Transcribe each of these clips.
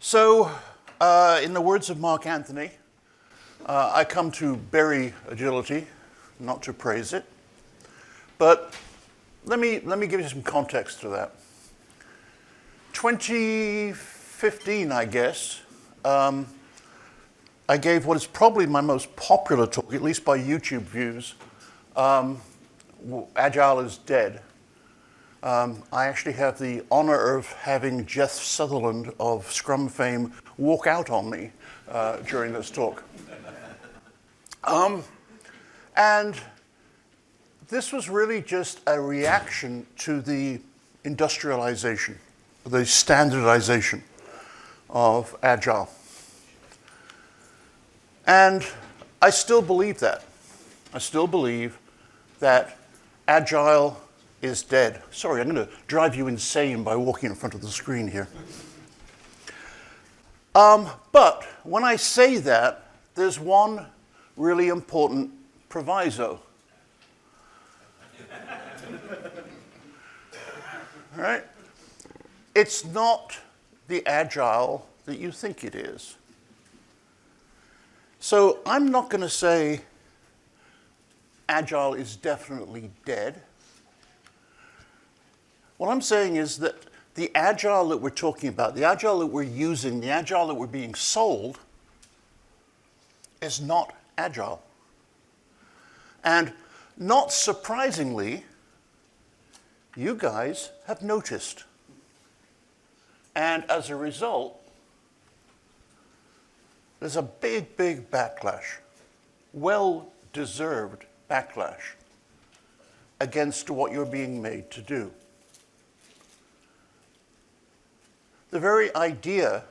So, in the words of Mark Anthony, I come to bury agility, not to praise it. But let me give you some context to that. 2015, I guess, I gave what is probably my most popular talk, at least by YouTube views, Agile is Dead. I actually have the honor of having Jeff Sutherland of Scrum fame walk out on me during this talk. And this was really just a reaction to the industrialization, the standardization of Agile. And I still believe that. I still believe that Agile is dead. Sorry, I'm going to drive you insane by walking in front of the screen here. But when I say that, there's one really important proviso. All right? It's not the Agile that you think it is. So I'm not going to say Agile is definitely dead. What I'm saying is that the Agile that we're talking about, the Agile that we're using, the Agile that we're being sold is not Agile. And not surprisingly, you guys have noticed. And as a result, there's a big, big backlash, well-deserved backlash against what you're being made to do. The very idea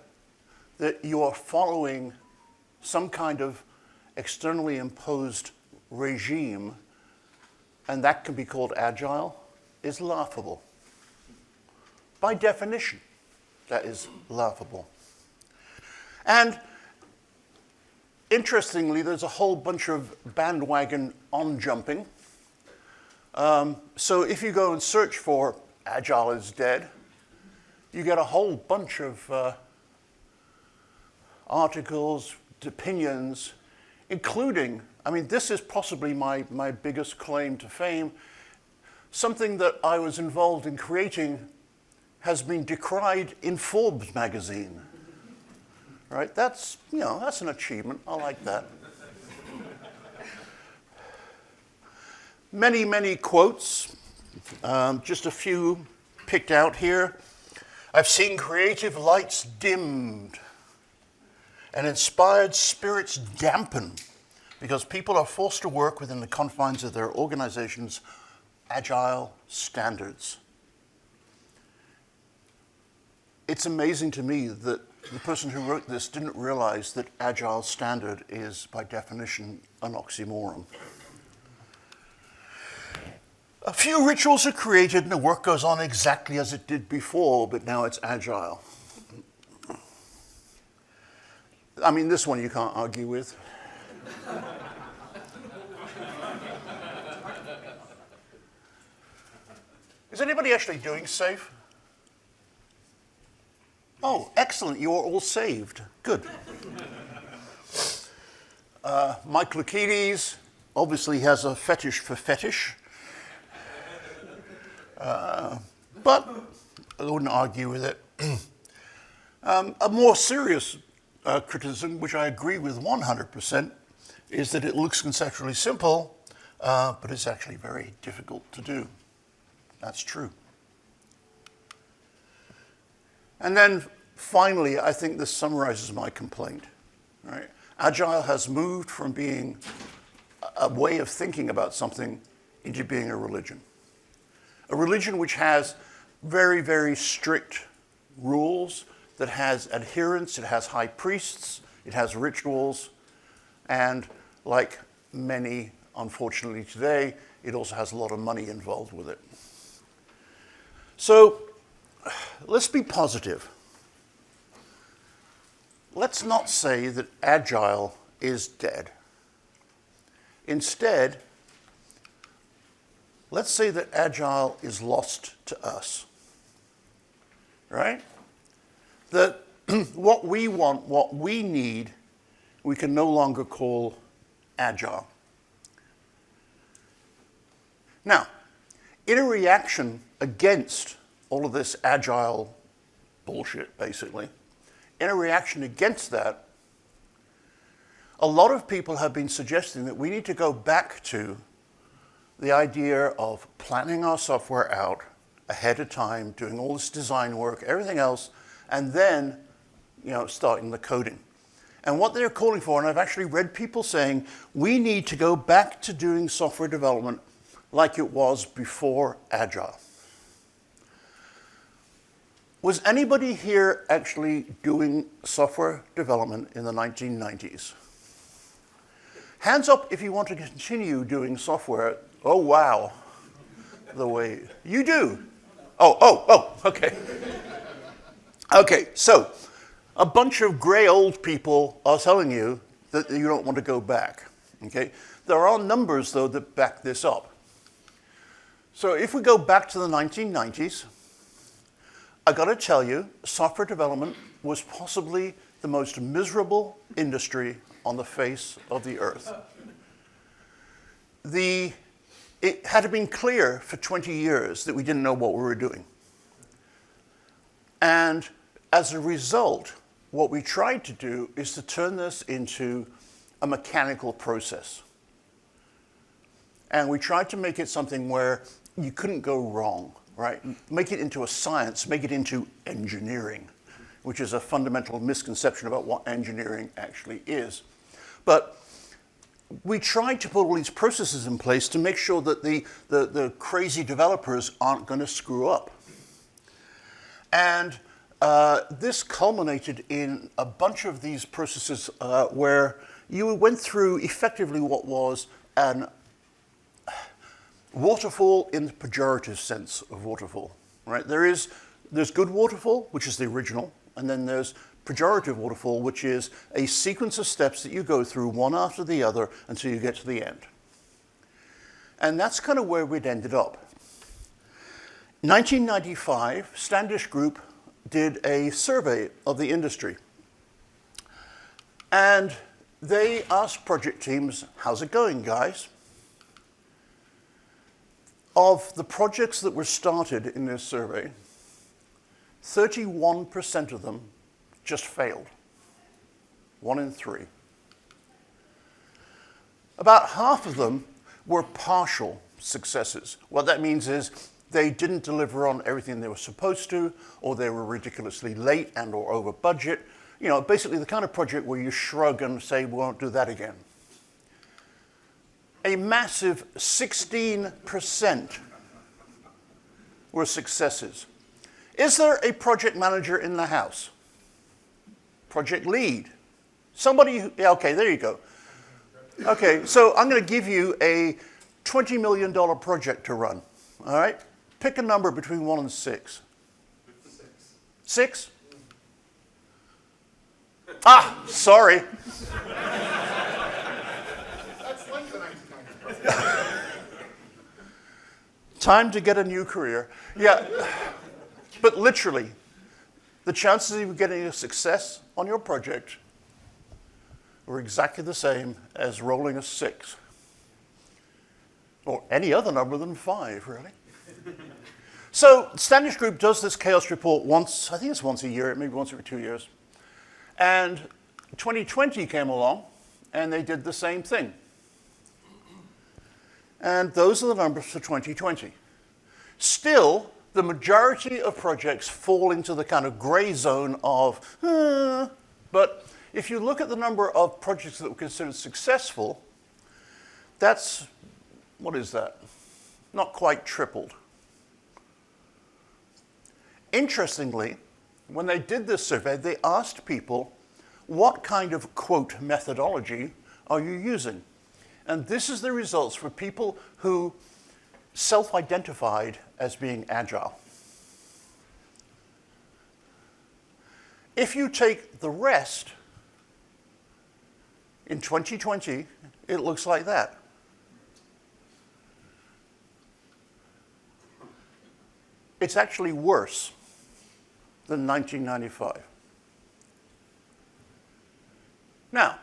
that you are following some kind of externally imposed regime, and that can be called Agile, is laughable. By definition, that is laughable. And interestingly, there's a whole bunch of bandwagon on-jumping. So if you go and search for Agile is Dead, you get a whole bunch of articles, opinions, including, I mean, this is possibly my biggest claim to fame. Something that I was involved in creating has been decried in Forbes magazine. Right? That's, that's an achievement. I like that. Many, many quotes. Just a few picked out here. I've seen creative lights dimmed and inspired spirits dampened because people are forced to work within the confines of their organization's Agile standards. It's amazing to me that the person who wrote this didn't realize that Agile standard is, by definition, an oxymoron. A few rituals are created and the work goes on exactly as it did before, but now it's Agile. I mean, this one you can't argue with. Is anybody actually doing SAFe? Oh, excellent. You are all saved. Good. Mike Lukides obviously has a fetish for fetish. But I wouldn't argue with it. A more serious criticism, which I agree with 100%, is that it looks conceptually simple, but it's actually very difficult to do. That's true. And then finally, I think this summarizes my complaint. Right? Agile has moved from being a way of thinking about something into being a religion. A religion which has very, very strict rules, that has adherents, it has high priests, it has rituals, and like many, unfortunately today, it also has a lot of money involved with it. So let's be positive. Let's not say that Agile is dead. Instead, let's say that Agile is lost to us, right? That what we want, what we need, we can no longer call agile. Now, in a reaction against all of this agile bullshit, basically, in a reaction against that, a lot of people have been suggesting that we need to go back to the idea of planning our software out ahead of time, doing all this design work, everything else, and then, starting the coding. And what they're calling for, and I've actually read people saying, we need to go back to doing software development like it was before Agile. Was anybody here actually doing software development in the 1990s? Hands up if you want to continue doing software. Oh, wow. The way you do. Oh, okay. Okay, so a bunch of gray old people are telling you that you don't want to go back. Okay? There are numbers, though, that back this up. So if we go back to the 1990s, I got to tell you, software development was possibly the most miserable industry on the face of the earth. It had been clear for 20 years that we didn't know what we were doing. And as a result, what we tried to do is to turn this into a mechanical process. And we tried to make it something where you couldn't go wrong, right? Make it into a science, make it into engineering, which is a fundamental misconception about what engineering actually is. But we tried to put all these processes in place to make sure that the crazy developers aren't going to screw up. And this culminated in a bunch of these processes where you went through effectively what was an waterfall in the pejorative sense of waterfall, right? There's good waterfall, which is the original, and then there's pejorative waterfall, which is a sequence of steps that you go through one after the other until you get to the end. And that's kind of where we'd ended up. 1995, Standish Group did a survey of the industry. And they asked project teams, how's it going, guys? Of the projects that were started in this survey, 31% of them just failed. 1 in 3. About half of them were partial successes. What that means is they didn't deliver on everything they were supposed to, or they were ridiculously late and or over budget. Basically the kind of project where you shrug and say, we won't do that again. A massive 16% were successes. Is there a project manager in the house? Project lead? Somebody, yeah, okay, there you go. Okay, so I'm going to give you a $20 million project to run, all right? Pick a number between 1 and 6. 6? Ah, sorry. That's like the 1990s. Time to get a new career. Yeah, but literally, the chances of you getting a success on your project were exactly the same as rolling a 6. Or any other number than 5, really. So Standish Group does this chaos report once, I think it's once a year, maybe once every 2 years. And 2020 came along, and they did the same thing. And those are the numbers for 2020. Still, the majority of projects fall into the kind of gray zone of, but if you look at the number of projects that were considered successful, that's, what is that? Not quite tripled. Interestingly, when they did this survey, they asked people, what kind of, quote, methodology are you using? And this is the results for people who self-identified as being agile. If you take the rest, in 2020, it looks like that. It's actually worse than 1995. Now,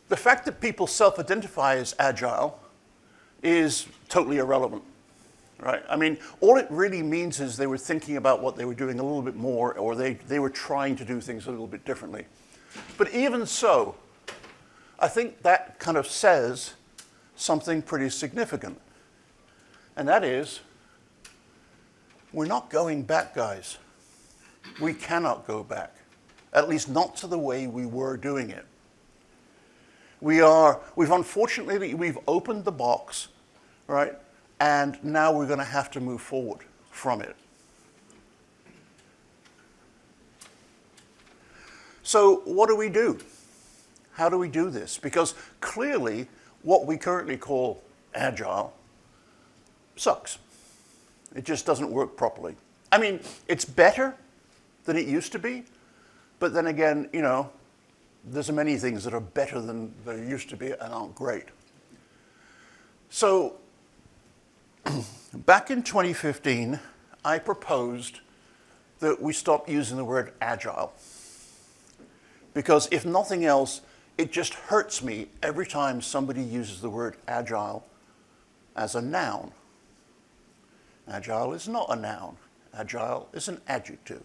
the fact that people self-identify as Agile is totally irrelevant, right? I mean, all it really means is they were thinking about what they were doing a little bit more, or they were trying to do things a little bit differently. But even so, I think that kind of says something pretty significant. And that is, we're not going back, guys. We cannot go back, at least not to the way we were doing it. We've unfortunately, we've opened the box, right? And now we're going to have to move forward from it. So what do we do? How do we do this? Because clearly, what we currently call Agile sucks. It just doesn't work properly. I mean, it's better than it used to be, but then again, you know, there's many things that are better than they used to be and aren't great. So back in 2015, I proposed that we stop using the word Agile. Because if nothing else, it just hurts me every time somebody uses the word Agile as a noun. Agile is not a noun. Agile is an adjective.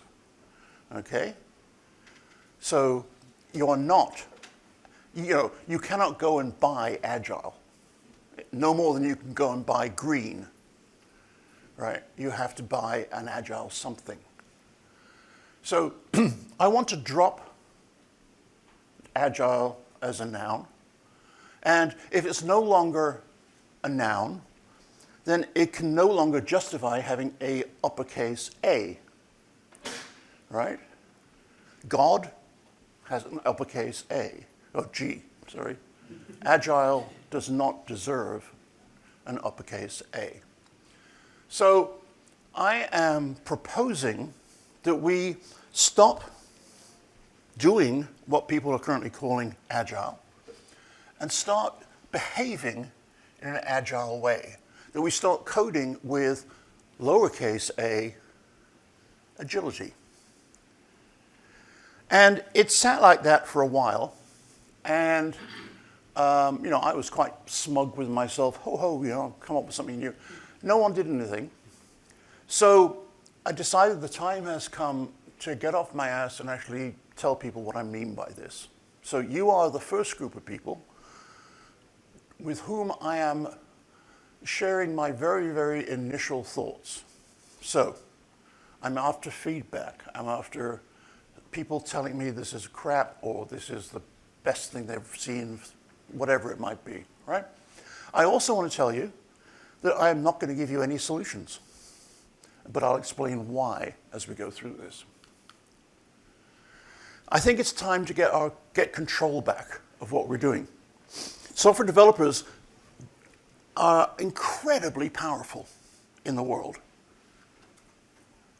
Okay? So you're not, you know, you cannot go and buy Agile. No more than you can go and buy green, right? You have to buy an Agile something. So I want to drop Agile as a noun. And if it's no longer a noun, then it can no longer justify having a uppercase A, right? God has an uppercase A, or G, sorry. Agile does not deserve an uppercase A. So I am proposing that we stop doing what people are currently calling Agile and start behaving in an Agile way. That we start coding with lowercase a agility. And it sat like that for a while, and you know, I was quite smug with myself. Ho ho, you know, come up with something new. No one did anything. So I decided the time has come to get off my ass and actually tell people what I mean by this. So you are the first group of people with whom I am sharing my very, very initial thoughts. So I'm after feedback. I'm after people telling me this is crap or this is the best thing they've seen, whatever it might be, right? I also want to tell you that I am not going to give you any solutions, but I'll explain why as we go through this. I think it's time to get control back of what we're doing. Software developers are incredibly powerful in the world.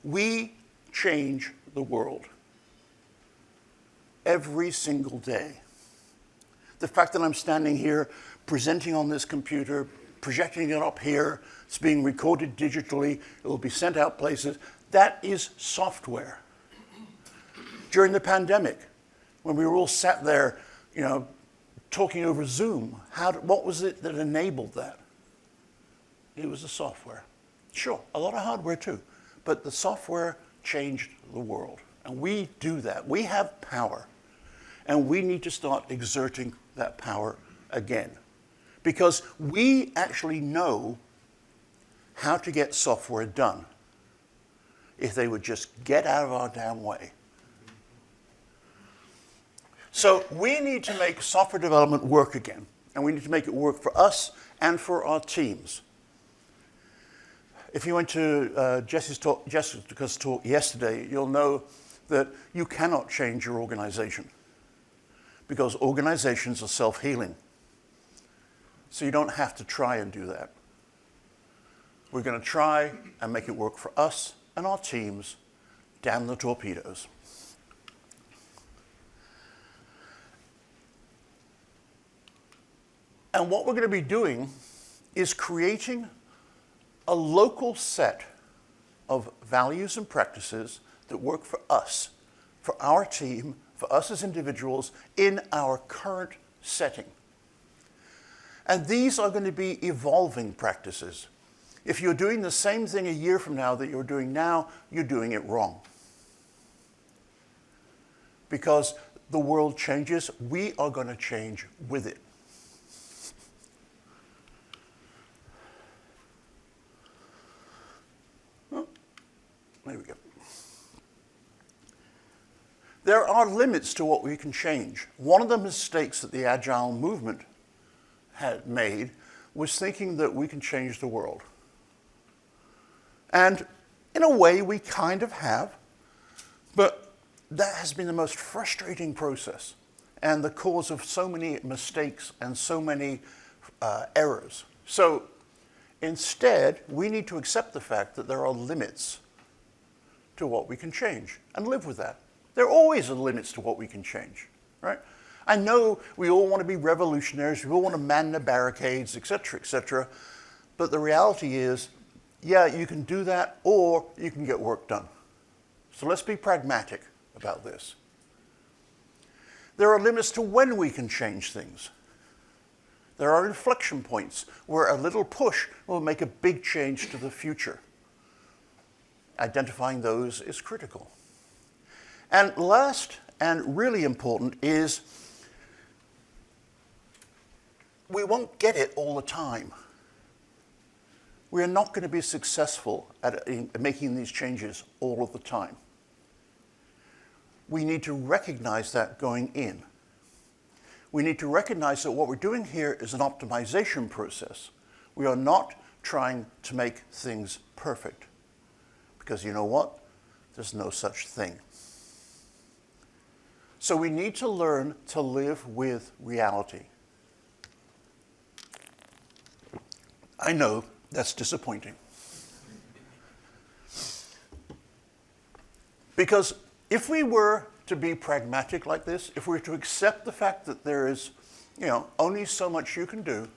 We change the world every single day. The fact that I'm standing here, presenting on this computer, projecting it up here, it's being recorded digitally, it will be sent out places, that is software. During the pandemic, when we were all sat there, you know, talking over Zoom, what was it that enabled that? It was the software. Sure, a lot of hardware too, but the software changed the world. And we do that. We have power. And we need to start exerting that power again. Because we actually know how to get software done if they would just get out of our damn way. So we need to make software development work again. And we need to make it work for us and for our teams. If you went to Jessica's talk yesterday, you'll know that you cannot change your organization because organizations are self-healing. So you don't have to try and do that. We're going to try and make it work for us and our teams. Damn the torpedoes. And what we're going to be doing is creating a local set of values and practices that work for us, for our team, for us as individuals in our current setting. And these are going to be evolving practices. If you're doing the same thing a year from now that you're doing now, you're doing it wrong. Because the world changes, we are going to change with it. Oh, there we go. There are limits to what we can change. One of the mistakes that the Agile movement had made was thinking that we can change the world. And in a way, we kind of have, but that has been the most frustrating process and the cause of so many mistakes and so many errors. So instead, we need to accept the fact that there are limits to what we can change and live with that. There always are limits to what we can change, right? I know we all want to be revolutionaries, we all want to man the barricades, etc., but the reality is, yeah, you can do that or you can get work done. So let's be pragmatic about this. There are limits to when we can change things. There are inflection points where a little push will make a big change to the future. Identifying those is critical. And last and really important is we won't get it all the time. We are not going to be successful at making these changes all of the time. We need to recognize that going in. We need to recognize that what we're doing here is an optimization process. We are not trying to make things perfect. Because you know what? There's no such thing. So we need to learn to live with reality. I know that's disappointing. Because if we were to be pragmatic like this, if we were to accept the fact that there is, only so much you can do,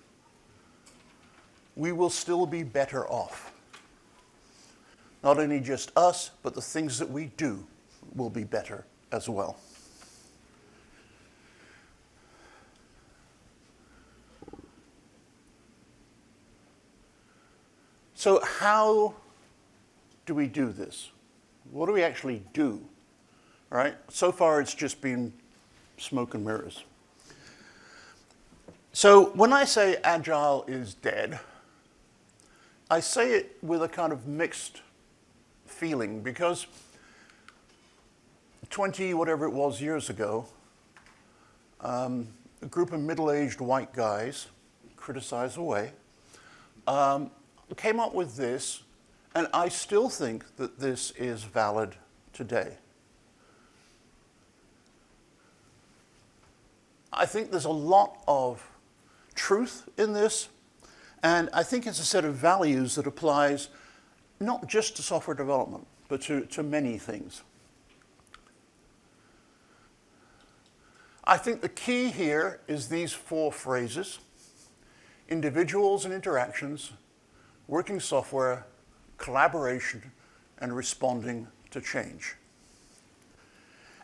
we will still be better off. Not only just us, but the things that we do will be better as well. So how do we do this? What do we actually do? Right? So far, it's just been smoke and mirrors. So when I say Agile is dead, I say it with a kind of mixed feeling because 20, whatever it was, years ago, a group of middle-aged white guys, criticized away, came up with this, and I still think that this is valid today. I think there's a lot of truth in this, and I think it's a set of values that applies not just to software development, but to many things. I think the key here is these 4 phrases: individuals and interactions, working software, collaboration, and responding to change.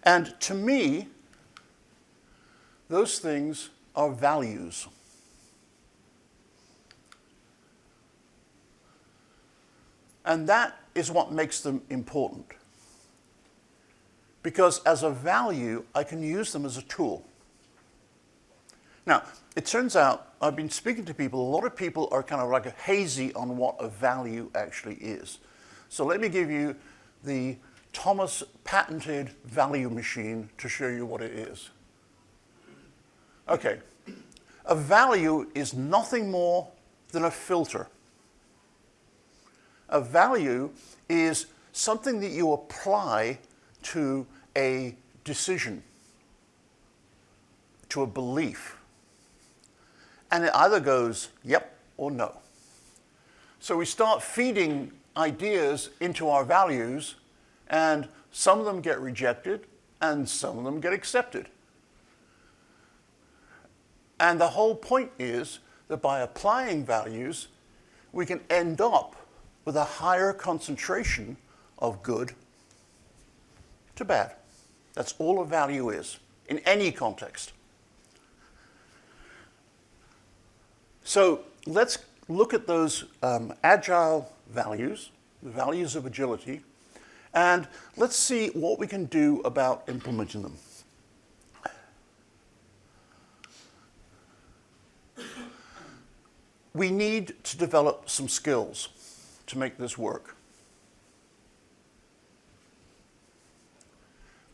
And to me, those things are values. And that is what makes them important. Because as a value, I can use them as a tool. Now, it turns out, I've been speaking to people, a lot of people are kind of like hazy on what a value actually is. So let me give you the Thomas patented value machine to show you what it is. Okay, a value is nothing more than a filter. A value is something that you apply to a decision, to a belief. And it either goes yep or no. So we start feeding ideas into our values, and some of them get rejected, and some of them get accepted. And the whole point is that by applying values, we can end up with a higher concentration of good to bad. That's all a value is, in any context. So let's look at those agile values, the values of agility, and let's see what we can do about implementing them. We need to develop some skills to make this work.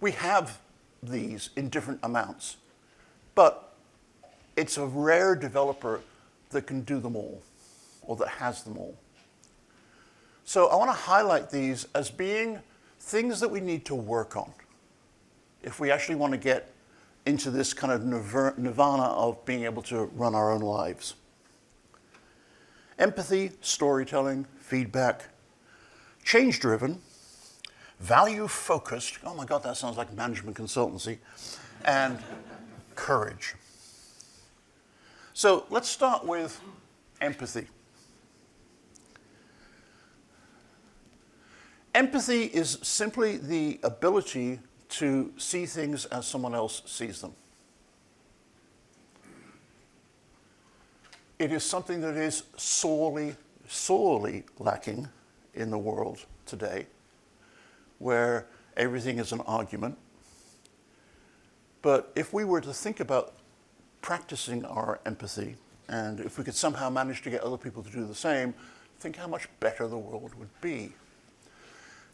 We have these in different amounts, but it's a rare developer that can do them all, or that has them all. So I want to highlight these as being things that we need to work on if we actually want to get into this kind of nirvana of being able to run our own lives. Empathy, storytelling, feedback, change-driven, value-focused, oh my God, that sounds like management consultancy, and courage. So let's start with empathy. Empathy is simply the ability to see things as someone else sees them. It is something that is sorely, sorely lacking in the world today, where everything is an argument. But if we were to think about practicing our empathy, and if we could somehow manage to get other people to do the same, think how much better the world would be.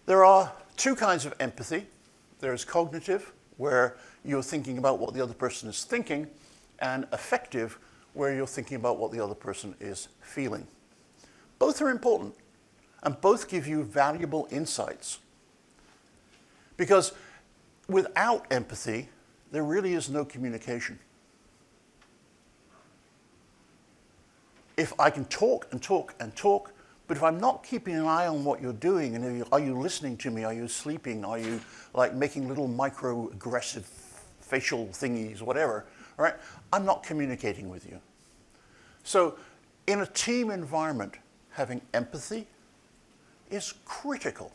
There are two kinds of empathy. There's cognitive, where you're thinking about what the other person is thinking, and affective, where you're thinking about what the other person is feeling. Both are important, and both give you valuable insights. Because without empathy, there really is no communication. If I can talk and talk and talk, but if I'm not keeping an eye on what you're doing, and are you listening to me, are you sleeping, are you like making little microaggressive facial thingies, whatever, all right, I'm not communicating with you. So in a team environment, having empathy is critical.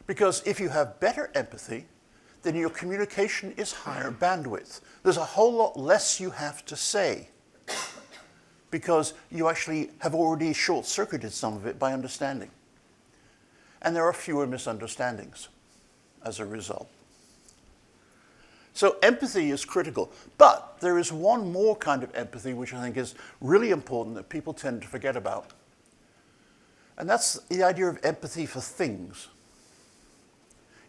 Because if you have better empathy, then your communication is higher bandwidth. There's a whole lot less you have to say, because you actually have already short-circuited some of it by understanding. And there are fewer misunderstandings as a result. So empathy is critical. But there is one more kind of empathy which I think is really important that people tend to forget about. And that's the idea of empathy for things.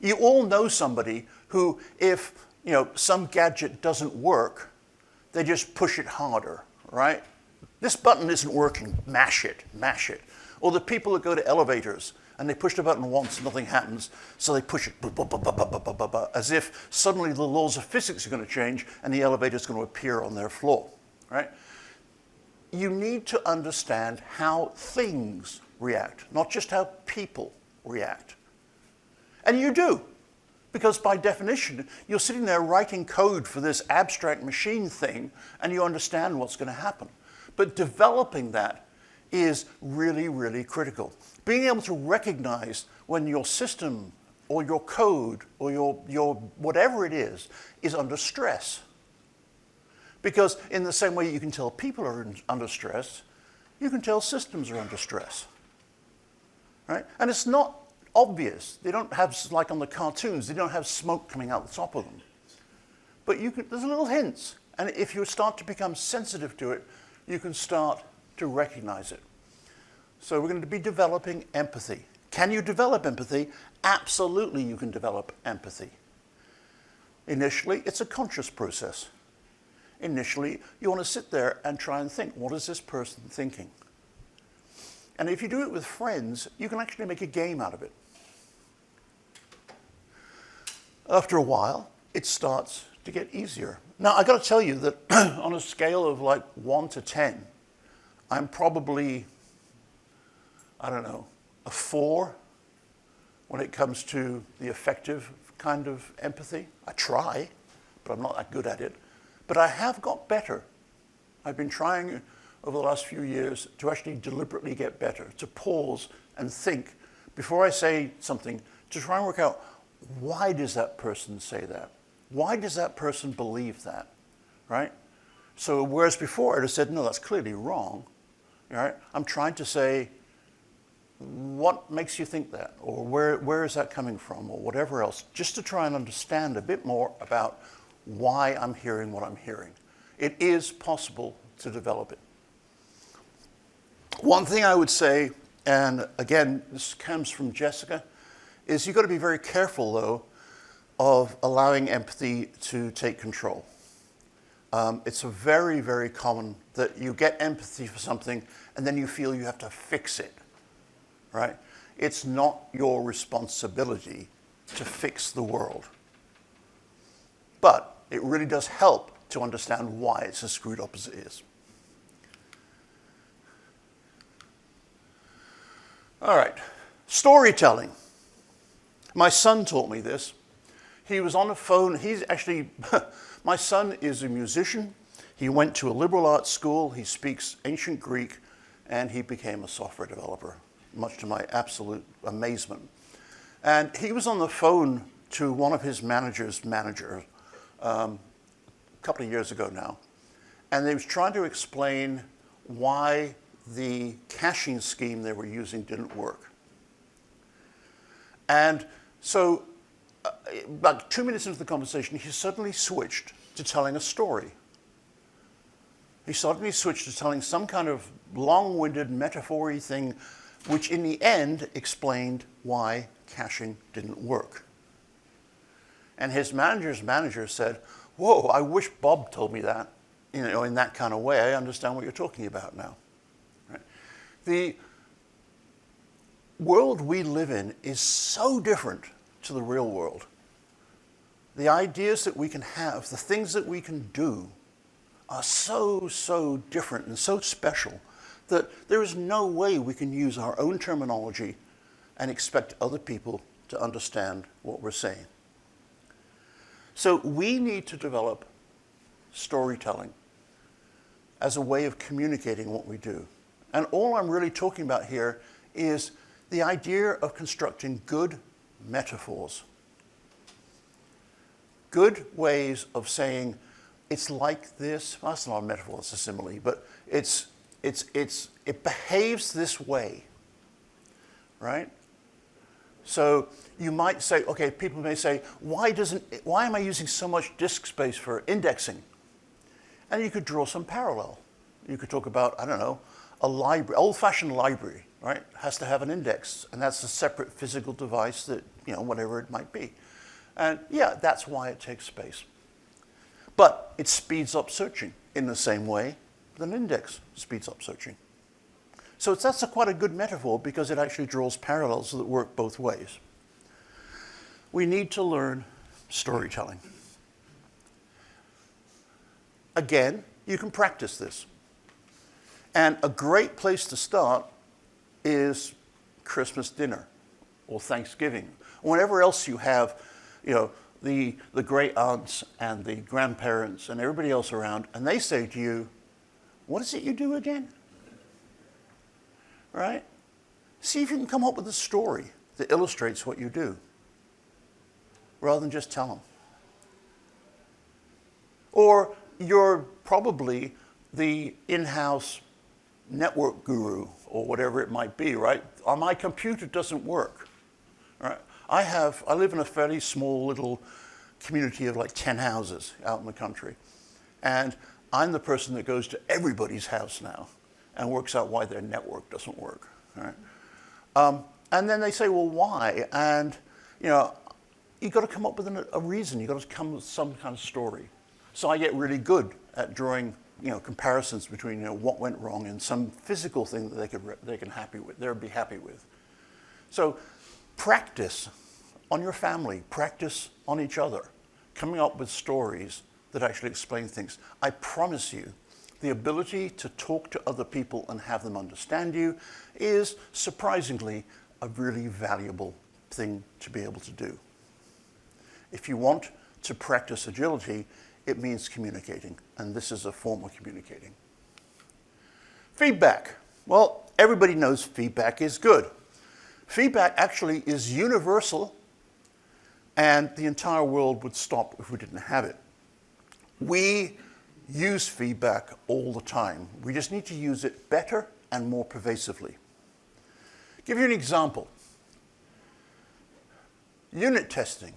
You all know somebody who, if some gadget doesn't work, they just push it harder, right? This button isn't working, mash it, mash it. Or the people that go to elevators and they push the button once, nothing happens, so they push it, as if suddenly the laws of physics are going to change and the elevator is going to appear on their floor, right? You need to understand how things react, not just how people react. And you do, because by definition, you're sitting there writing code for this abstract machine thing, and you understand what's going to happen. But developing that is really, really critical. Being able to recognize when your system or your code or your whatever it is under stress. Because in the same way you can tell people are under stress, you can tell systems are under stress. Right? And it's not obvious. They don't have, like on the cartoons, they don't have smoke coming out the top of them. But there's little hints. And if you start to become sensitive to it, you can start to recognize it. So we're going to be developing empathy. Can you develop empathy? Absolutely you can develop empathy. Initially, it's a conscious process. Initially, you want to sit there and try and think, what is this person thinking? And if you do it with friends, you can actually make a game out of it. After a while, it starts to get easier. Now, I got to tell you that on a scale of like 1 to 10, I'm probably, I don't know, a 4 when it comes to the effective kind of empathy. I try, but I'm not that good at it. But I have got better. I've been trying over the last few years to actually deliberately get better, to pause and think before I say something, to try and work out why does that person say that? Why does that person believe that, right? So whereas before I'd have said, no, that's clearly wrong, right? I'm trying to say, what makes you think that? Or where is that coming from? Or whatever else, just to try and understand a bit more about why I'm hearing what I'm hearing. It is possible to develop it. One thing I would say, and again, this comes from Jessica, is you've got to be very careful, though, of allowing empathy to take control. It's a very, very common that you get empathy for something and then you feel you have to fix it, right? It's not your responsibility to fix the world. But it really does help to understand why it's as screwed up as it is. All right, storytelling. My son taught me this. He was on the phone. He's actually, my son is a musician. He went to a liberal arts school. He speaks ancient Greek, and he became a software developer, much to my absolute amazement. And he was on the phone to one of his manager's a couple of years ago now, and they was trying to explain why the caching scheme they were using didn't work. And so about 2 minutes into the conversation, he suddenly switched to telling a story. He suddenly switched to telling some kind of long-winded metaphor-y thing, which in the end explained why caching didn't work. And his manager's manager said, "Whoa, I wish Bob told me that, in that kind of way. I understand what you're talking about now." Right? The world we live in is so different to the real world. The ideas that we can have, the things that we can do, are so, so different and so special that there is no way we can use our own terminology and expect other people to understand what we're saying. So we need to develop storytelling as a way of communicating what we do. And all I'm really talking about here is the idea of constructing good metaphors. Good ways of saying, it's like this. Well, that's not a metaphor, it's a simile, but it behaves this way, right? So you might say, okay, people may say, why am I using so much disk space for indexing? And you could draw some parallel. You could talk about, I don't know, a library, old-fashioned library, right? Has to have an index, and that's a separate physical device that, whatever it might be. And yeah, that's why it takes space. But it speeds up searching in the same way that an index speeds up searching. So that's quite a good metaphor because it actually draws parallels that work both ways. We need to learn storytelling. Again, you can practice this. And a great place to start is Christmas dinner or Thanksgiving. Whenever else you have, the great aunts and the grandparents and everybody else around, and they say to you, what is it you do again? Right? See if you can come up with a story that illustrates what you do, rather than just tell them. Or you're probably the in-house network guru, or whatever it might be, right? My computer doesn't work, right? I live in a fairly small little community of like 10 houses out in the country. And I'm the person that goes to everybody's house now and works out why their network doesn't work, right? And then they say, well, why? And, you've got to come up with a reason. You've got to come up with some kind of story. So I get really good at drawing, comparisons between, what went wrong and some physical thing that they'd be happy with. So practice on your family, practice on each other, coming up with stories that actually explain things. I promise you, the ability to talk to other people and have them understand you is surprisingly a really valuable thing to be able to do. If you want to practice agility, it means communicating, and this is a form of communicating. Feedback. Well, everybody knows feedback is good. Feedback actually is universal and the entire world would stop if we didn't have it. We use feedback all the time. We just need to use it better and more pervasively. Give you an example. Unit testing.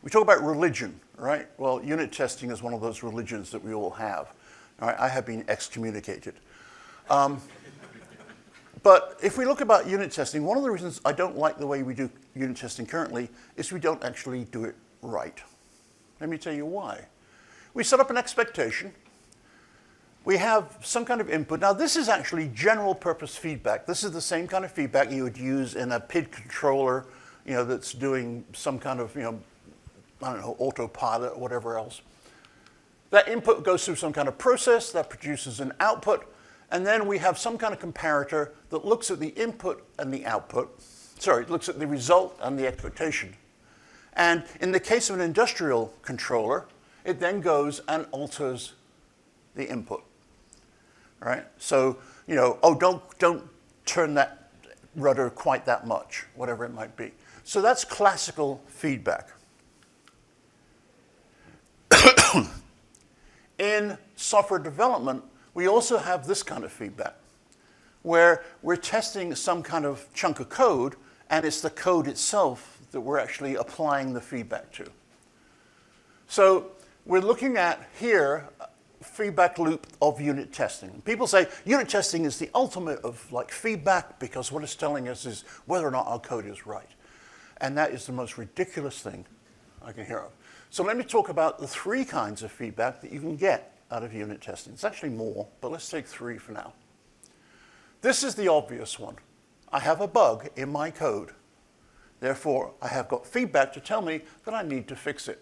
We talk about religion, right? Well, unit testing is one of those religions that we all have. All right? I have been excommunicated. But if we look about unit testing, one of the reasons I don't like the way we do unit testing currently is we don't actually do it right. Let me tell you why. We set up an expectation. We have some kind of input. Now, this is actually general purpose feedback. This is the same kind of feedback you would use in a PID controller, that's doing some kind of, I don't know, autopilot or whatever else. That input goes through some kind of process that produces an output, and then we have some kind of comparator that looks at the input and the output. Sorry, it looks at the result and the expectation. And in the case of an industrial controller, it then goes and alters the input. All right? So, don't turn that rudder quite that much, whatever it might be. So that's classical feedback. In software development, we also have this kind of feedback, where we're testing some kind of chunk of code, and it's the code itself that we're actually applying the feedback to. So we're looking at here feedback loop of unit testing. People say unit testing is the ultimate of feedback because what it's telling us is whether or not our code is right. And that is the most ridiculous thing I can hear of. So let me talk about the 3 kinds of feedback that you can get out of unit testing. It's actually more, but let's take 3 for now. This is the obvious one. I have a bug in my code. Therefore, I have got feedback to tell me that I need to fix it.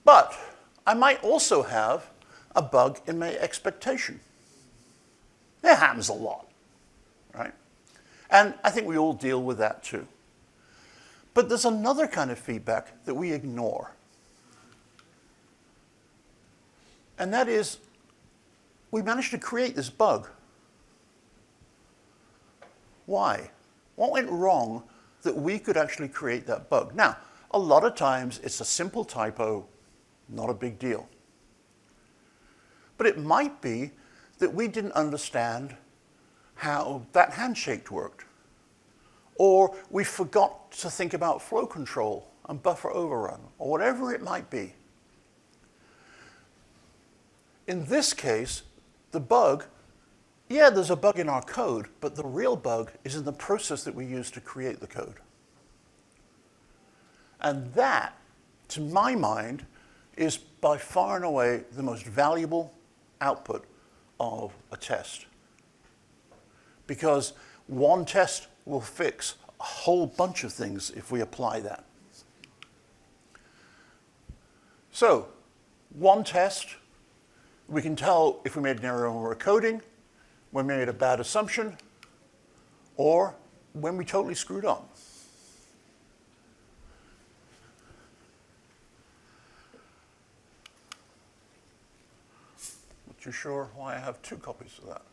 But I might also have a bug in my expectation. It happens a lot, right? And I think we all deal with that too. But there's another kind of feedback that we ignore. And that is, we managed to create this bug. Why? What went wrong that we could actually create that bug? Now, a lot of times it's a simple typo, not a big deal. But it might be that we didn't understand how that handshake worked. Or we forgot to think about flow control and buffer overrun, or whatever it might be. In this case, the bug, yeah, there's a bug in our code, but the real bug is in the process that we use to create the code. And that, to my mind, is by far and away the most valuable output of a test. Because one test will fix a whole bunch of things if we apply that. So, one test, we can tell if we made an error when we were coding, when we made a bad assumption, or when we totally screwed up. Not too sure why I have 2 copies of that.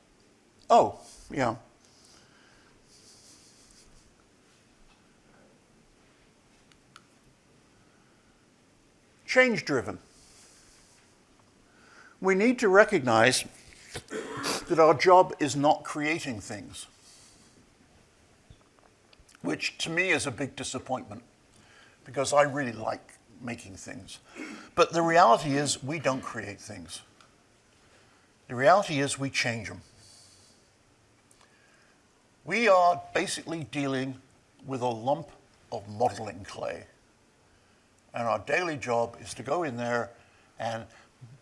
Oh, yeah. Change-driven. We need to recognize that our job is not creating things, which to me is a big disappointment because I really like making things. But the reality is we don't create things. The reality is we change them. We are basically dealing with a lump of modeling clay. And our daily job is to go in there and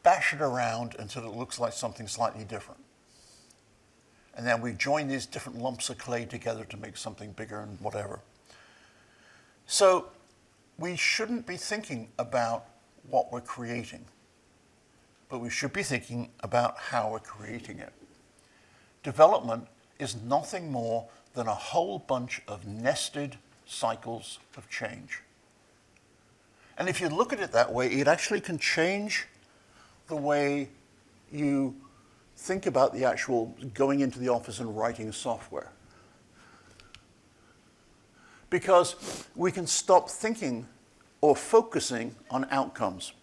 bash it around until it looks like something slightly different. And then we join these different lumps of clay together to make something bigger and whatever. So we shouldn't be thinking about what we're creating, but we should be thinking about how we're creating it. Development is nothing more than a whole bunch of nested cycles of change. And if you look at it that way, it actually can change the way you think about the actual going into the office and writing software. because we can stop thinking or focusing on outcomes.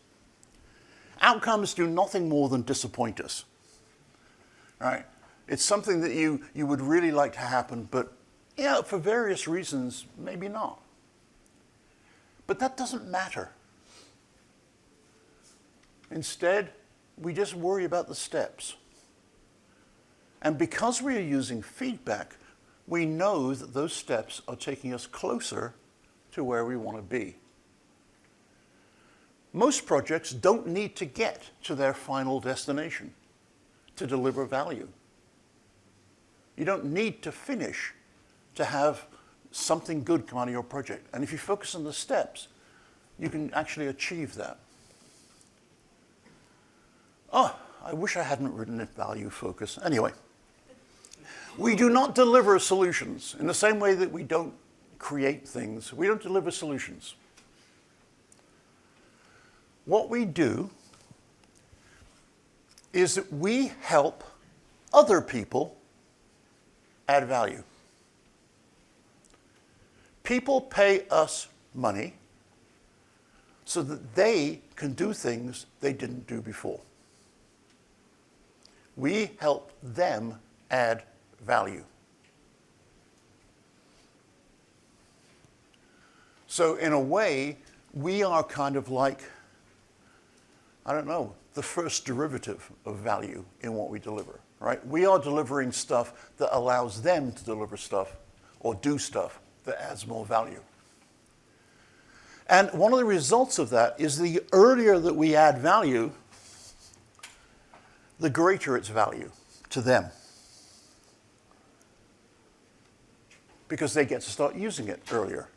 Outcomes do nothing more than disappoint us, right? It's something that you would really like to happen, but yeah, for various reasons, maybe not. But that doesn't matter. Instead, we just worry about the steps. And because we are using feedback, we know that those steps are taking us closer to where we want to be. Most projects don't need to get to their final destination to deliver value. You don't need to finish to have something good come out of your project. And if you focus on the steps, you can actually achieve that. Oh, I wish I hadn't written it value focus. Anyway, we do not deliver solutions in the same way that we don't create things. We don't deliver solutions. What we do is that we help other people add value. People pay us money so that they can do things they didn't do before. We help them add value. So in a way, we are kind of like, I don't know, the first derivative of value in what we deliver, right? We are delivering stuff that allows them to deliver stuff or do stuff that adds more value. And one of the results of that is the earlier that we add value, the greater its value to them. Because they get to start using it earlier.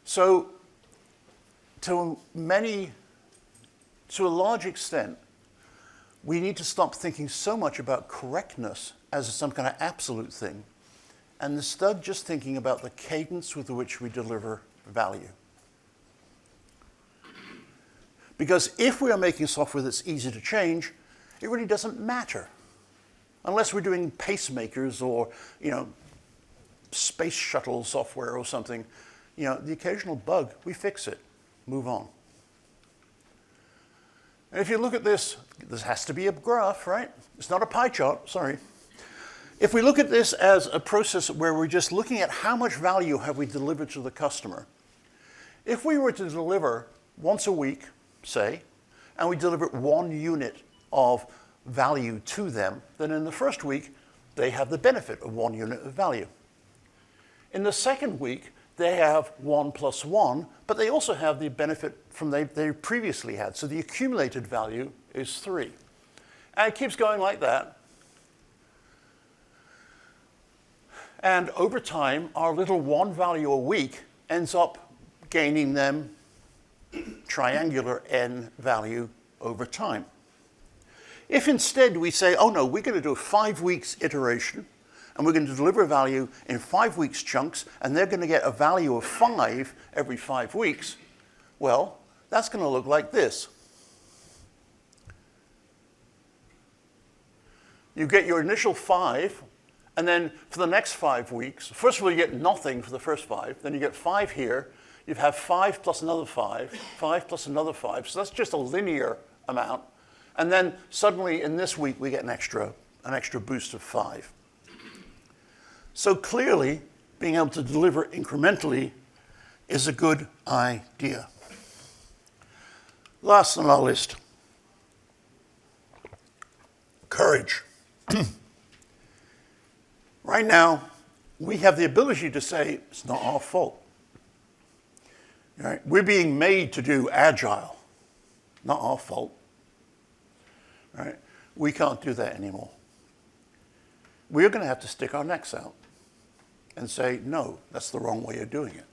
So to a large extent, we need to stop thinking so much about correctness as some kind of absolute thing, and instead just thinking about the cadence with which we deliver value. Because if we are making software that's easy to change, it really doesn't matter. Unless we're doing pacemakers or, space shuttle software or something, the occasional bug, we fix it, move on. And if you look at this has to be a graph, right? It's not a pie chart, sorry. If we look at this as a process where we're just looking at how much value have we delivered to the customer, if we were to deliver once a week, say, and we deliver 1 unit of value to them, then in the first week, they have the benefit of 1 unit of value. In the second week, they have 1 plus 1, but they also have the benefit from they previously had. So the accumulated value is 3. And it keeps going like that. And over time, our little 1 value a week ends up gaining them triangular n value over time. If instead we say, oh no, we're going to do a 5 weeks iteration, and we're going to deliver value in 5 weeks chunks, and they're going to get a value of 5 every 5 weeks, well, that's going to look like this. You get your initial 5, and then for the next 5 weeks, first of all, you get nothing for the first 5, then you get 5 here, you have 5 plus another 5, 5 plus another 5, so that's just a linear amount. And then suddenly in this week, we get an extra boost of 5. So clearly, being able to deliver incrementally is a good idea. Last on our list, courage. Right now, we have the ability to say, it's not our fault. Right? We're being made to do Agile, not our fault. Right? We can't do that anymore. We're going to have to stick our necks out and say, no, that's the wrong way of doing it.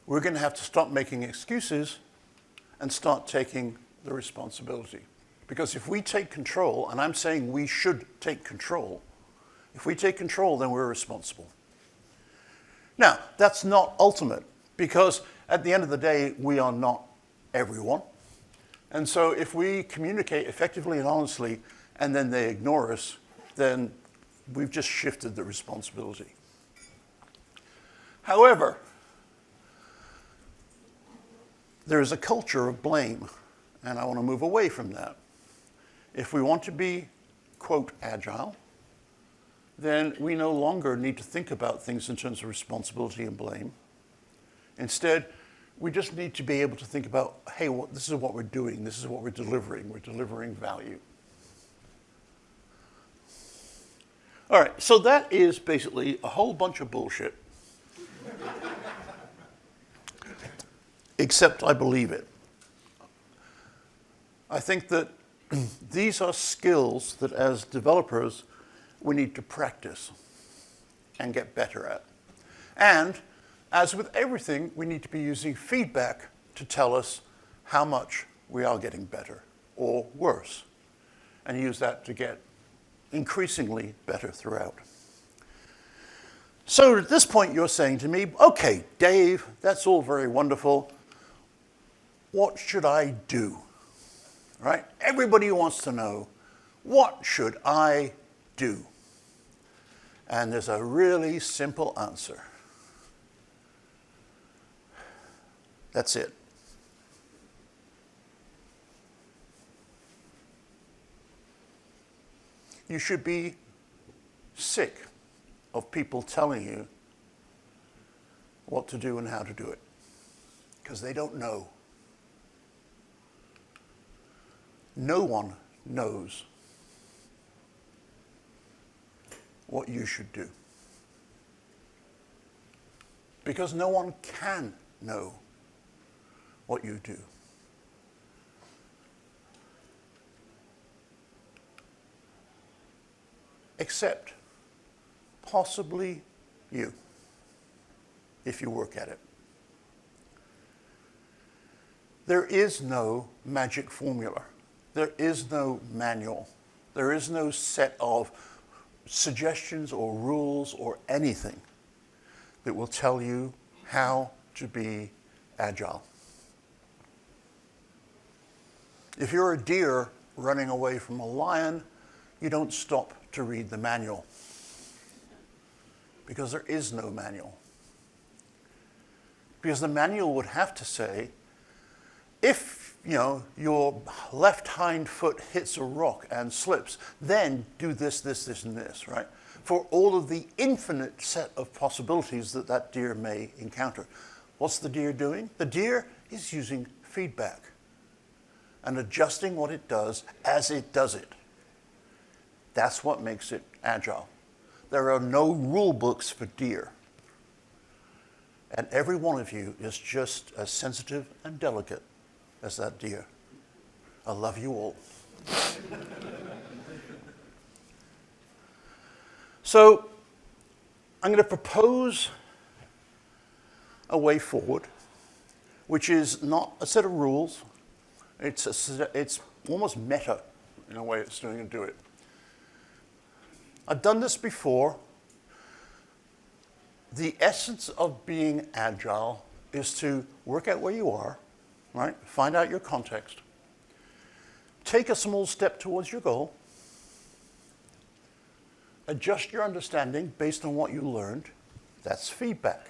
We're going to have to stop making excuses and start taking the responsibility. Because if we take control, and I'm saying we should take control, if we take control, then we're responsible. Now, that's not ultimate, because at the end of the day, we are not everyone. And so if we communicate effectively and honestly, and then they ignore us, then we've just shifted the responsibility. However, there is a culture of blame, and I want to move away from that. If we want to be, quote, agile, then we no longer need to think about things in terms of responsibility and blame. Instead, we just need to be able to think about, hey, this is what we're doing, this is what we're delivering value. All right, so that is basically a whole bunch of bullshit. Except I believe it. I think that these are skills that as developers we need to practice and get better at. And as with everything, we need to be using feedback to tell us how much we are getting better or worse, and use that to get increasingly better throughout. So at this point you're saying to me, okay, Dave, that's all very wonderful. What should I do? Right? Everybody wants to know, what should I do? And there's a really simple answer. That's it. You should be sick of people telling you what to do and how to do it, because they don't know. No one knows what you should do, because no one can know what you do. Except possibly you, if you work at it. There is no magic formula. There is no manual. There is no set of suggestions or rules or anything that will tell you how to be agile. If you're a deer running away from a lion, you don't stop to read the manual, because there is no manual. Because the manual would have to say, if your left hind foot hits a rock and slips, then do this, this, this, and this, right? For all of the infinite set of possibilities that that deer may encounter. What's the deer doing? The deer is using feedback and adjusting what it does as it does it. That's what makes it agile. There are no rule books for deer. And every one of you is just as sensitive and delicate as that deer. I love you all. So I'm going to propose a way forward, which is not a set of rules. It's almost meta in a way it's going to do it. I've done this before. The essence of being agile is to work out where you are, right? Find out your context. Take a small step towards your goal. Adjust your understanding based on what you learned. That's feedback.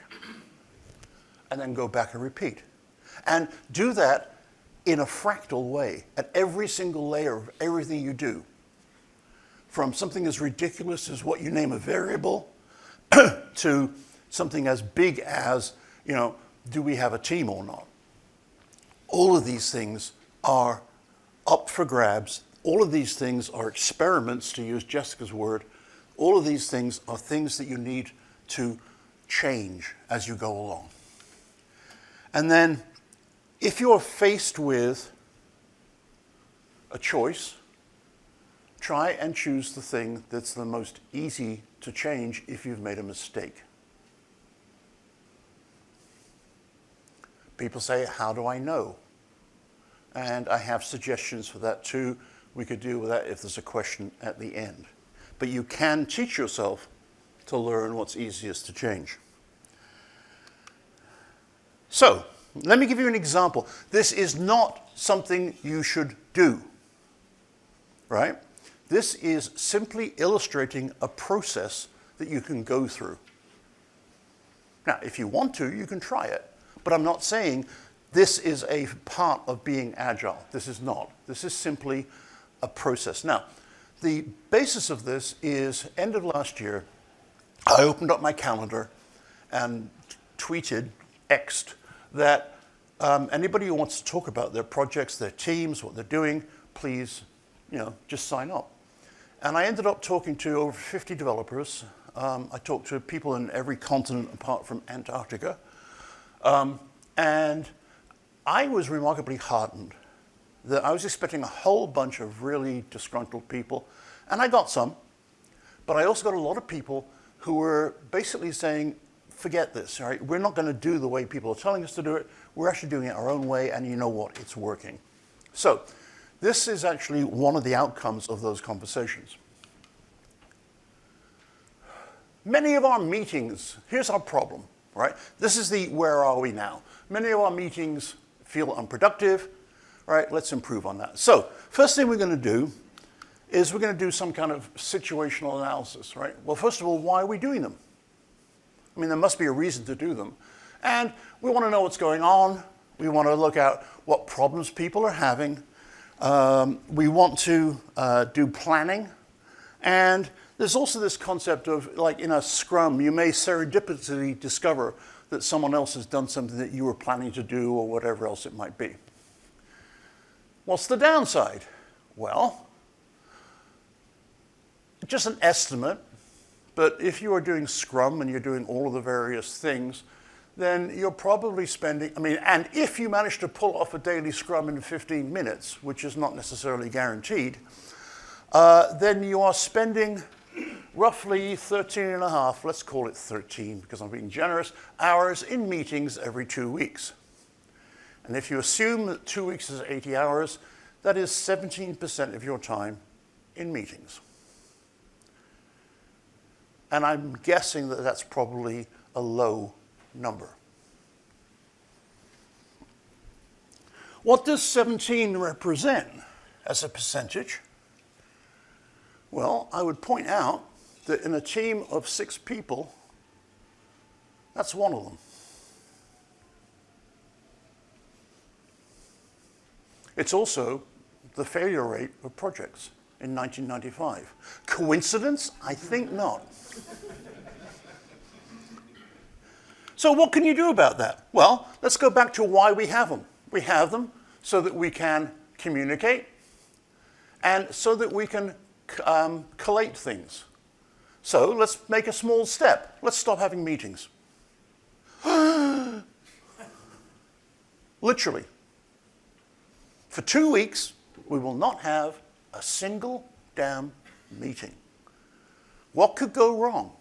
And then go back and repeat. And do that in a fractal way at every single layer of everything you do. From something as ridiculous as what you name a variable to something as big as, do we have a team or not? All of these things are up for grabs. All of these things are experiments, to use Jessica's word. All of these things are things that you need to change as you go along. And then, if you're faced with a choice, try and choose the thing that's the most easy to change if you've made a mistake. People say, how do I know? And I have suggestions for that too. We could deal with that if there's a question at the end. But you can teach yourself to learn what's easiest to change. So, let me give you an example. This is not something you should do, right? This is simply illustrating a process that you can go through. Now, if you want to, you can try it. But I'm not saying this is a part of being agile. This is not. This is simply a process. Now, the basis of this is end of last year, I opened up my calendar and tweeted, X'd, that anybody who wants to talk about their projects, their teams, what they're doing, please, just sign up. And I ended up talking to over 50 developers. I talked to people in every continent apart from Antarctica. And I was remarkably heartened that I was expecting a whole bunch of really disgruntled people, and I got some, but I also got a lot of people who were basically saying, forget this, all right? We're not going to do the way people are telling us to do it. We're actually doing it our own way, and you know what? It's working. So this is actually one of the outcomes of those conversations. Many of our meetings, here's our problem, right? This is the where are we now. Many of our meetings feel unproductive, right? Let's improve on that. So first thing we're going to do is we're going to do some kind of situational analysis, right? Well, first of all, why are we doing them? I mean, there must be a reason to do them. And we want to know what's going on. We want to look at what problems people are having. We want to do planning. And there's also this concept of, like in a scrum, you may serendipitously discover that someone else has done something that you were planning to do or whatever else it might be. What's the downside? Well, just an estimate, but if you are doing Scrum and you're doing all of the various things, then you're probably spending, and if you manage to pull off a daily Scrum in 15 minutes, which is not necessarily guaranteed, then you are spending roughly 13 and a half, let's call it 13 because I'm being generous, hours in meetings every 2 weeks. And if you assume that 2 weeks is 80 hours, that is 17% of your time in meetings. And I'm guessing that that's probably a low number. What does 17 represent as a percentage? Well, I would point out that in a team of 6 people, that's one of them. It's also the failure rate of projects in 1995. Coincidence? I think not. So what can you do about that? Well, let's go back to why we have them. We have them so that we can communicate and so that we can collate things. So let's make a small step. Let's stop having meetings. Literally. For 2 weeks, we will not have a single damn meeting. What could go wrong?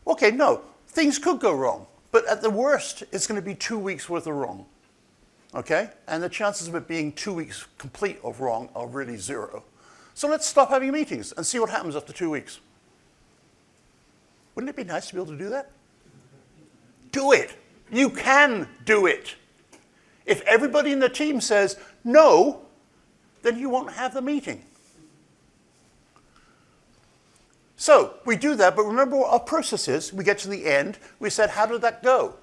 Okay, no, things could go wrong. But at the worst, it's going to be 2 weeks worth of wrong. Okay? And the chances of it being 2 weeks complete of wrong are really 0. So let's stop having meetings and see what happens after 2 weeks. Wouldn't it be nice to be able to do that? Do it. You can do it. If everybody in the team says no, then you won't have the meeting. So we do that, but remember what our process is. We get to the end. We said, how did that go?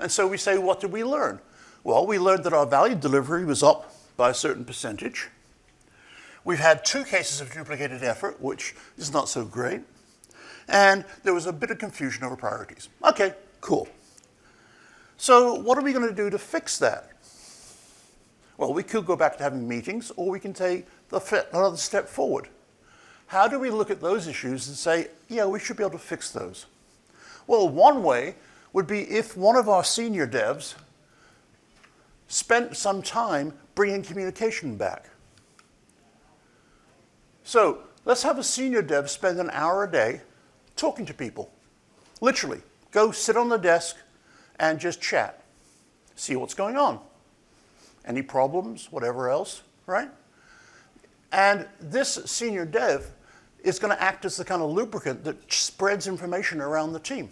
And so we say, what did we learn? Well, we learned that our value delivery was up by a certain percentage. We've had 2 cases of duplicated effort, which is not so great. And there was a bit of confusion over priorities. Okay, cool. So what are we going to do to fix that? Well, we could go back to having meetings, or we can take another step forward. How do we look at those issues and say, yeah, we should be able to fix those? Well, one way would be if one of our senior devs spent some time bringing communication back. So let's have a senior dev spend an hour a day talking to people. Literally, go sit on the desk and just chat. See what's going on. Any problems, whatever else, right? And this senior dev is going to act as the kind of lubricant that spreads information around the team.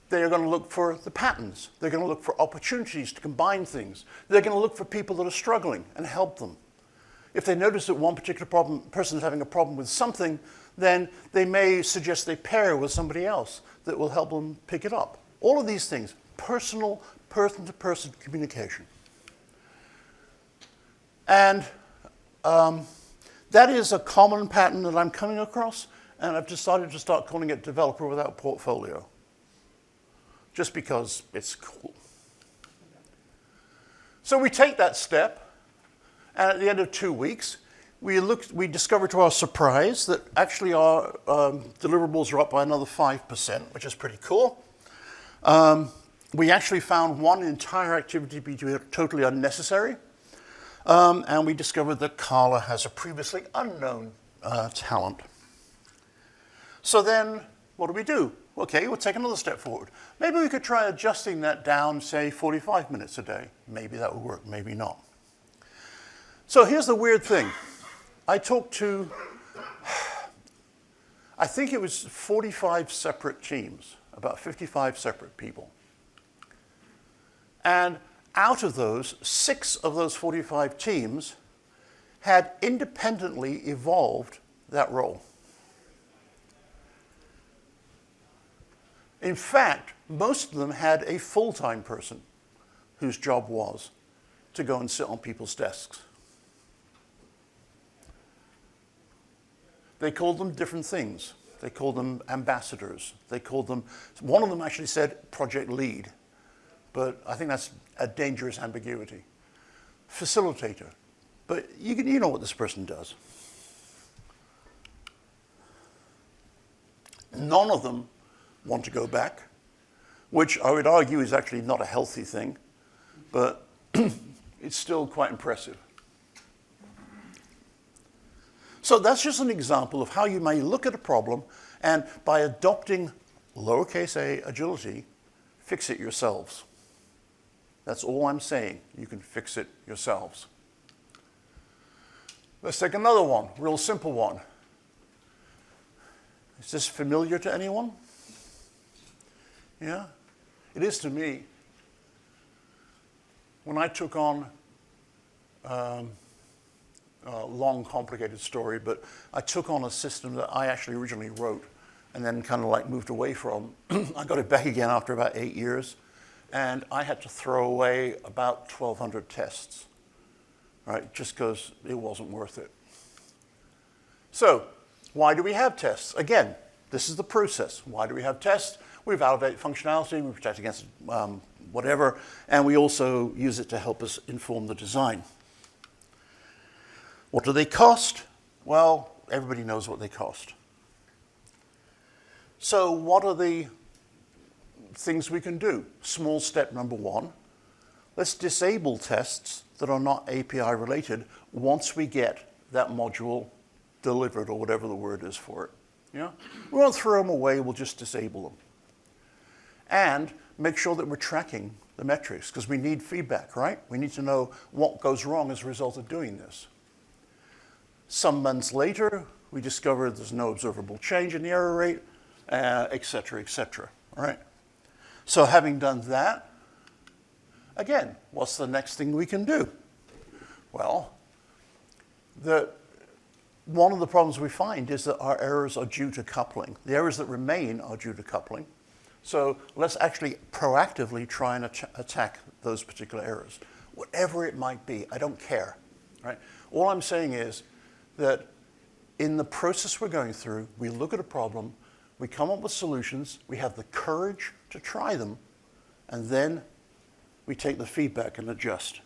They're going to look for the patterns. They're going to look for opportunities to combine things. They're going to look for people that are struggling and help them. If they notice that one particular person is having a problem with something, then they may suggest they pair with somebody else that will help them pick it up. All of these things, personal, person-to-person communication. And that is a common pattern that I'm coming across, and I've decided to start calling it developer without portfolio, just because it's cool. So we take that step, and at the end of 2 weeks, we discover to our surprise that actually our deliverables are up by another 5%, which is pretty cool. We actually found one entire activity to be totally unnecessary. And we discovered that Carla has a previously unknown talent. So then, what do? Okay, we'll take another step forward. Maybe we could try adjusting that down, say, 45 minutes a day. Maybe that would work, maybe not. So here's the weird thing. I talked to, I think it was 45 separate teams, about 55 separate people. And out of those, 6 of those 45 teams had independently evolved that role. In fact, most of them had a full-time person whose job was to go and sit on people's desks. They called them different things. They called them ambassadors. They called them, one of them actually said project lead, but I think that's a dangerous ambiguity. Facilitator, but you know what this person does. None of them want to go back, which I would argue is actually not a healthy thing, but it's still quite impressive. So that's just an example of how you may look at a problem and by adopting lowercase a agility, fix it yourselves. That's all I'm saying. You can fix it yourselves. Let's take another one, real simple one. Is this familiar to anyone? Yeah? It is to me. When I took on a long, complicated story, but I took on a system that I actually originally wrote and then kind of like moved away from. I got it back again after about 8 years, and I had to throw away about 1,200 tests, right? Just because it wasn't worth it. So, why do we have tests? Again, this is the process. Why do we have tests? We validate functionality, we protect against whatever, and we also use it to help us inform the design. What do they cost? Well, everybody knows what they cost. So what are the things we can do? Small step number 1. Let's disable tests that are not API related once we get that module delivered, or whatever the word is for it. Yeah? We won't throw them away, we'll just disable them. And make sure that we're tracking the metrics, because we need feedback, right? We need to know what goes wrong as a result of doing this. Some months later, we discover there's no observable change in the error rate, et cetera, all right? So having done that, again, what's the next thing we can do? Well, one of the problems we find is that our errors are due to coupling. The errors that remain are due to coupling. So let's actually proactively try and attack those particular errors. Whatever it might be, I don't care, right? All I'm saying is that in the process we're going through, we look at a problem, we come up with solutions, we have the courage to try them, and then we take the feedback and adjust.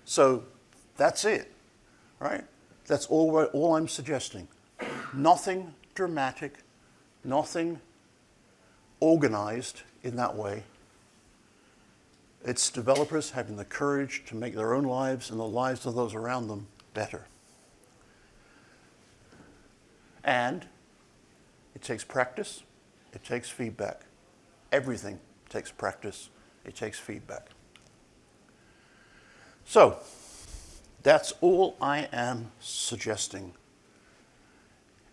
So that's it, right? That's all I'm suggesting. Nothing dramatic, nothing organized in that way. It's developers having the courage to make their own lives and the lives of those around them better. And it takes practice, it takes feedback. Everything takes practice, it takes feedback. So, that's all I am suggesting.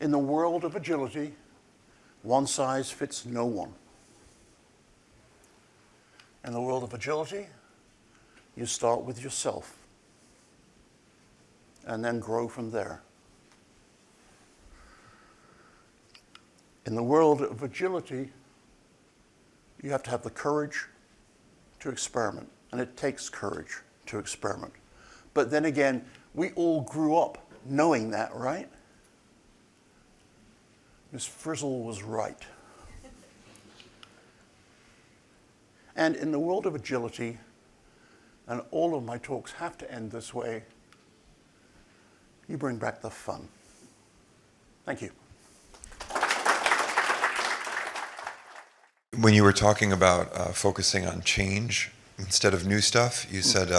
In the world of agility, one size fits no one. In the world of agility, you start with yourself and then grow from there. In the world of agility, you have to have the courage to experiment, and it takes courage to experiment. But then again, we all grew up knowing that, right? Miss Frizzle was right. And in the world of agility, and all of my talks have to end this way, you bring back the fun. Thank you. When you were talking about focusing on change instead of new stuff, you said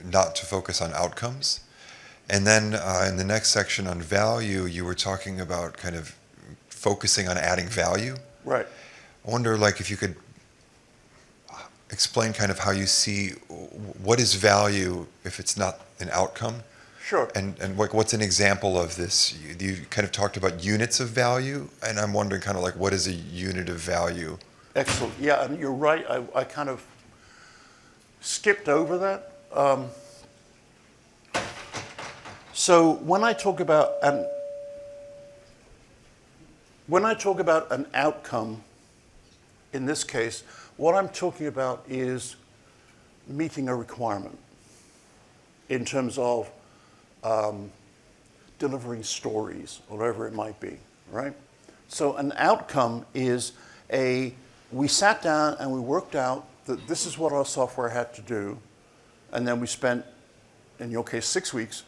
not to focus on outcomes. And then in the next section on value, you were talking about kind of focusing on adding value. Right. I wonder, like, if you could explain kind of how you see what is value if it's not an outcome. Sure. And what's an example of this? You kind of talked about units of value, and I'm wondering kind of like what is a unit of value? Excellent. Yeah, and you're right. I kind of skipped over that. So when I talk about an outcome, in this case, what I'm talking about is meeting a requirement in terms of delivering stories, or whatever it might be, right? So an outcome is we sat down and we worked out that this is what our software had to do, and then we spent, in your case, 6 weeks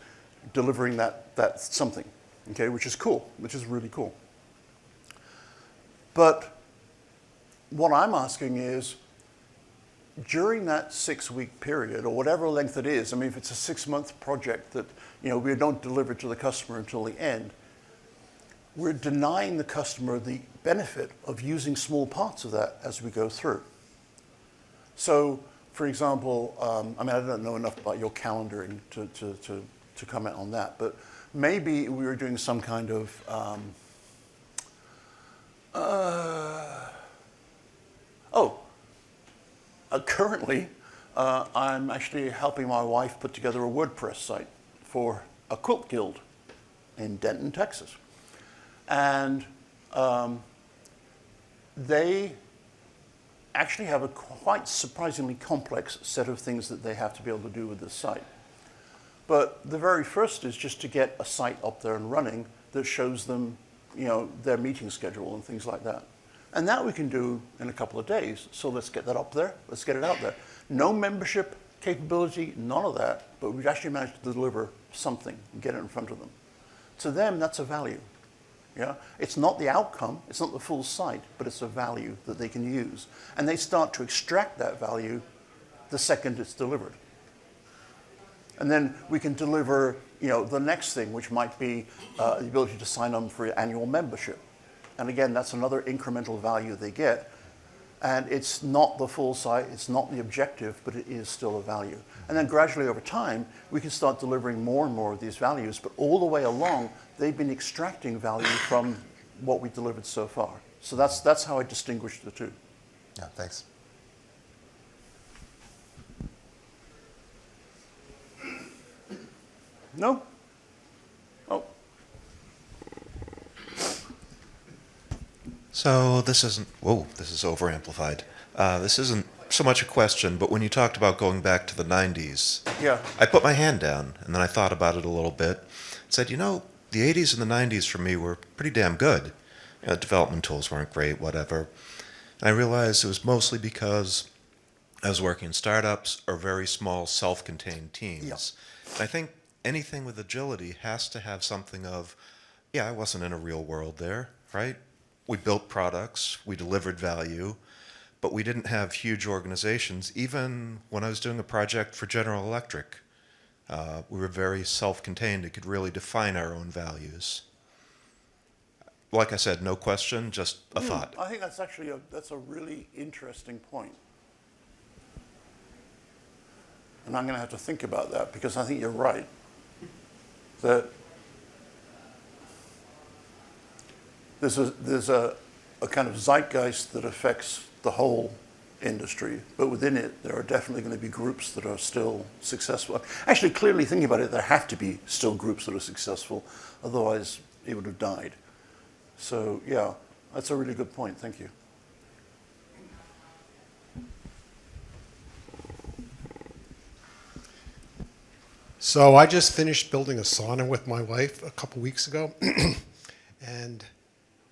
delivering that something, okay, which is cool, which is really cool. But what I'm asking is, during that 6-week period, or whatever length it is, I mean, if it's a 6-month project that we don't deliver to the customer until the end, we're denying the customer the benefit of using small parts of that as we go through. So, for example, I mean, I don't know enough about your calendaring to comment on that, but maybe we were doing some kind of currently, I'm actually helping my wife put together a WordPress site for a quilt guild in Denton, Texas. And they actually have a quite surprisingly complex set of things that they have to be able to do with this site. But the very first is just to get a site up there and running that shows them, their meeting schedule and things like that. And that we can do in a couple of days. So let's get that up there. Let's get it out there. No membership capability, none of that, but we've actually managed to deliver something and get it in front of them. To them, that's a value. Yeah? It's not the outcome, it's not the full site, but it's a value that they can use. And they start to extract that value the second it's delivered. And then we can deliver, the next thing, which might be the ability to sign on for annual membership. And again, that's another incremental value they get. And it's not the full site, it's not the objective, but it is still a value. And then gradually over time, we can start delivering more and more of these values. But all the way along, they've been extracting value from what we delivered so far. So that's how I distinguish the two. Yeah, thanks. No? Oh. So this isn't, whoa, this is over-amplified. This isn't so much a question, but when you talked about going back to the 90s, Yeah. I put my hand down, and then I thought about it a little bit. Said, the 80s and the 90s for me were pretty damn good. Development tools weren't great, whatever. And I realized it was mostly because I was working in startups or very small self-contained teams. Yeah. And I think anything with agility has to have something of, I wasn't in a real world there, right? We built products, we delivered value, but we didn't have huge organizations. Even when I was doing a project for General Electric, we were very self-contained. It could really define our own values. Like I said, no question, just a thought. I think that's actually that's a really interesting point. And I'm going to have to think about that, because I think you're right. That there's a kind of zeitgeist that affects the whole industry, but within it, there are definitely going to be groups that are still successful. Actually, clearly thinking about it, there have to be still groups that are successful, otherwise it would have died. So yeah, that's a really good point. Thank you. So I just finished building a sauna with my wife a couple weeks ago. And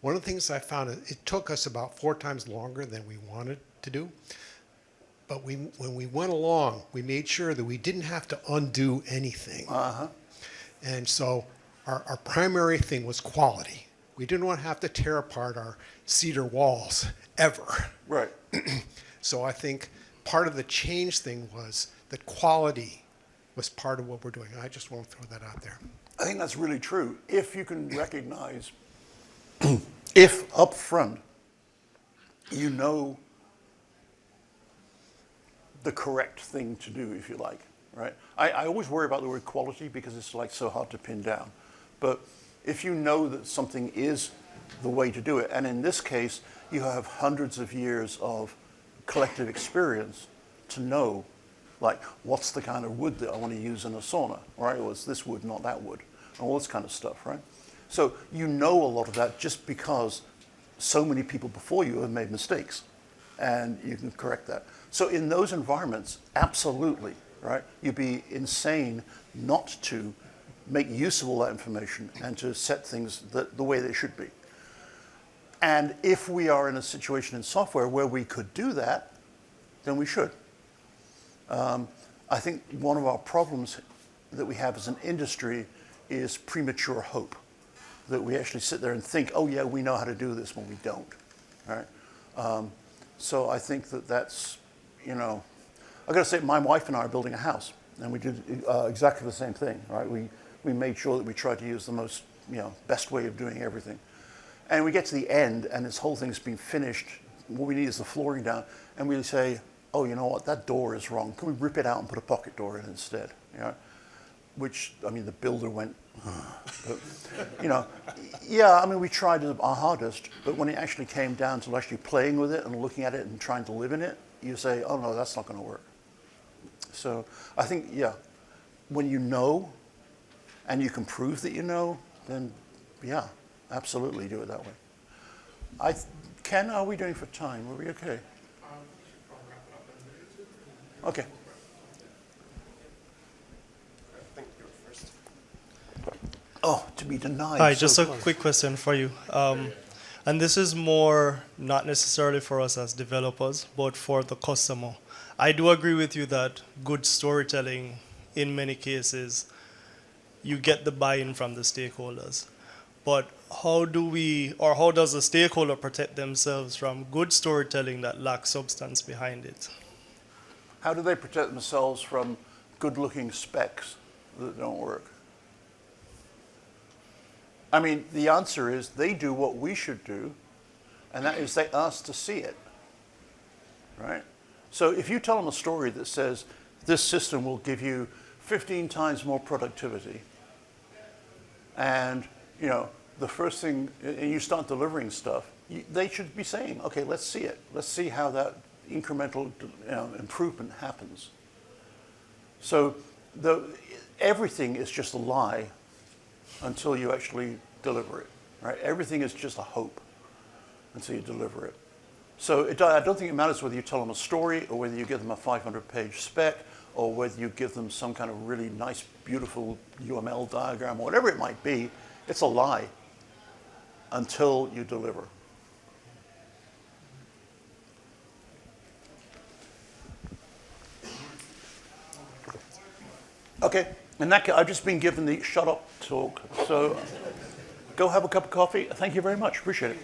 one of the things I found, it took us about 4 times longer than we wanted to do. But when we went along, we made sure that we didn't have to undo anything. And so our primary thing was quality. We didn't want to have to tear apart our cedar walls ever. Right. So I think part of the change thing was that quality was part of what we're doing. I just want to throw that out there. I think that's really true. If you can recognize, if up front you know the correct thing to do, if you like, right? I always worry about the word quality because it's like so hard to pin down. But if you know that something is the way to do it, and in this case, you have hundreds of years of collective experience to know, like, what's the kind of wood that I want to use in a sauna, right? Or is this wood, not that wood, and all this kind of stuff, right? So you know a lot of that just because so many people before you have made mistakes, and you can correct that. So in those environments, absolutely, right? You'd be insane not to make use of all that information and to set things the way they should be. And if we are in a situation in software where we could do that, then we should. I think one of our problems that we have as an industry is premature hope. That we actually sit there and think, oh yeah, we know how to do this when we don't, right? So I think that's, you know, I gotta say, my wife and I are building a house, and we did exactly the same thing, right? We made sure that we tried to use the most, best way of doing everything. And we get to the end, and this whole thing's been finished. What we need is the flooring down, and we say, oh, you know what, that door is wrong. Can we rip it out and put a pocket door in instead? Which, I mean, the builder went, but, yeah, I mean, we tried our hardest, but when it actually came down to actually playing with it and looking at it and trying to live in it, you say, oh no, that's not going to work. So I think, yeah, when you know, and you can prove that you know, then yeah, absolutely do it that way. Ken, how are we doing for time? Are we okay? Okay. Oh, to be denied. Hi, so just a close. quick question for you. And this is more not necessarily for us as developers, but for the customer. I do agree with you that good storytelling, in many cases, you get the buy-in from the stakeholders. But how does the stakeholder protect themselves from good storytelling that lacks substance behind it? How do they protect themselves from good-looking specs that don't work? I mean, the answer is they do what we should do, and that is they ask to see it, right? So if you tell them a story that says this system will give you 15 times more productivity, and the first thing, and you start delivering stuff, they should be saying, okay, let's see it. Let's see how that incremental improvement happens. So everything is just a lie until you actually deliver it, right? Everything is just a hope until you deliver it. So I don't think it matters whether you tell them a story or whether you give them a 500-page spec or whether you give them some kind of really nice, beautiful UML diagram or whatever it might be. It's a lie until you deliver. Okay, in that case, I've just been given the shut up talk, so go have a cup of coffee. Thank you very much, appreciate it.